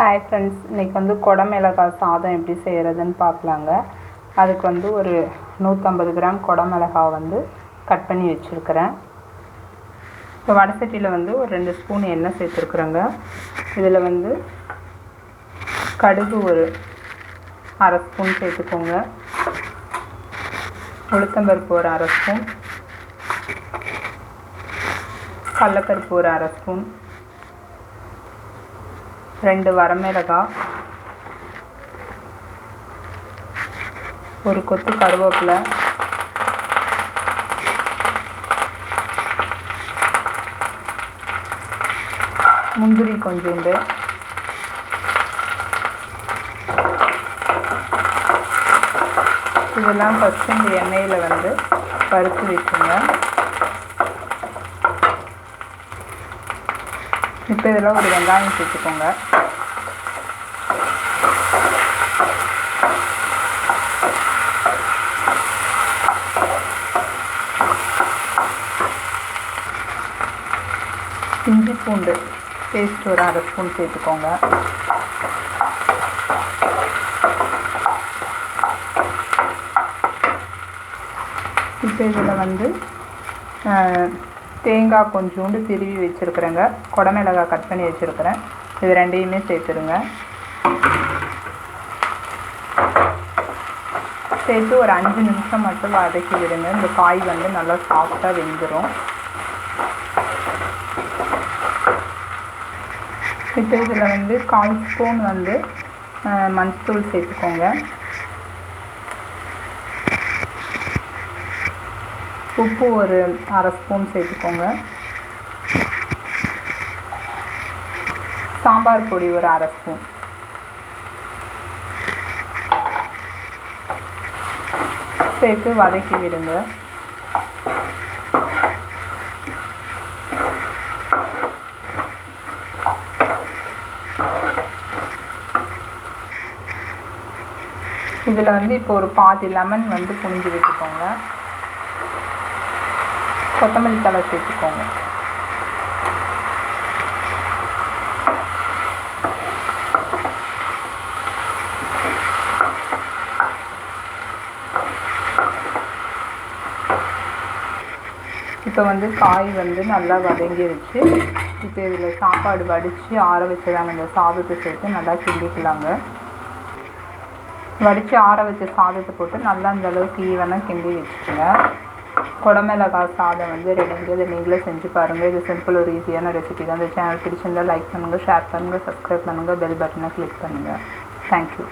Hi friends, இன்றைக்கி வந்து குடமிளகாய் சாதம் எப்படி செய்கிறதுன்னு பார்க்கலாங்க. அதுக்கு வந்து ஒரு 150 கிராம் குடமிளகாய் வந்து கட் பண்ணி வச்சுருக்கிறேன். இப்போ வடசட்டியில் வந்து ஒரு 2 ஸ்பூன் எண்ணெய் சேர்த்துருக்குறேங்க. இதில் வந்து கடுகு ஒரு அரை ஸ்பூன் சேர்த்துக்கோங்க. உளுத்தம்பருப்பு ஒரு அரை ஸ்பூன், கடலைப்பருப்பு ஒரு அரை ஸ்பூன், 2 வரமிளகாய், ஒரு கொத்து கருவேப்பிலை, முந்திரி கொஞ்சோண்டு, இதெல்லாம் ஃபஸ்ட்டு இந்த எண்ணெயில் வந்து வறுத்து வச்சுங்க. இப்போ இதில் ஒரு வெங்காயம் சேர்த்துக்கோங்க. இஞ்சி பூண்டு பேஸ்ட் ஒரு அரை ஸ்பூன் சேர்த்துக்கோங்க. இப்போ இதில் வந்து தேங்காய் கொஞ்சோண்டு திருவி வச்சுருக்குறேங்க. குடமிளகாய் கட் பண்ணி வச்சுருக்கிறேன். இது ரெண்டையுமே சேர்த்துருங்க. சேர்த்து ஒரு 5 நிமிஷம் மட்டும் வதக்கி விடுங்க. இந்த காய் வந்து நல்லா சாஃப்டாக வெந்துடும். இப்போ இதில் வந்து 1/4 ஸ்பூன் வந்து மஞ்சள் சேர்த்துக்கோங்க. உப்பு ஒரு அரை ஸ்பூன் சேர்த்துக்கோங்க. சாம்பார் பொடி ஒரு அரை ஸ்பூன் சேர்த்து வதக்கி விடுங்க. இதில் வந்து இப்போ ஒரு பாதி லெமன் வந்து புழிஞ்சு வச்சுக்கோங்க. கொத்தமல்லி தழை சேர்த்துக்கோங்க. இப்போ வந்து காய் வந்து நல்லா வதங்கிருச்சு. இப்போ இதில் சாப்பாடு வடித்து ஆற வச்சதாங்க இந்த சாதத்தை சேர்த்து நல்லா கிண்டிக்கலாங்க. வடித்து ஆற வச்ச சாதத்தை போட்டு நல்லா இந்த அளவுக்கு ஈவனாக கிண்டி வச்சுக்கோங்க. குடமிளகாய் சாதம் வந்து ரெடிங்க. இதை நீங்களே செஞ்சு பாருங்கள். இது சிம்பிள் ஒரு ஈஸியான ரெசிபி தான். இந்த சேனல் பிடிச்சிருந்தால் லைக் பண்ணுங்கள், ஷேர் பண்ணுங்கள், சப்ஸ்கிரைப் பண்ணுங்கள், பெல் பட்டனை கிளிக் பண்ணுங்கள். தேங்க்யூ.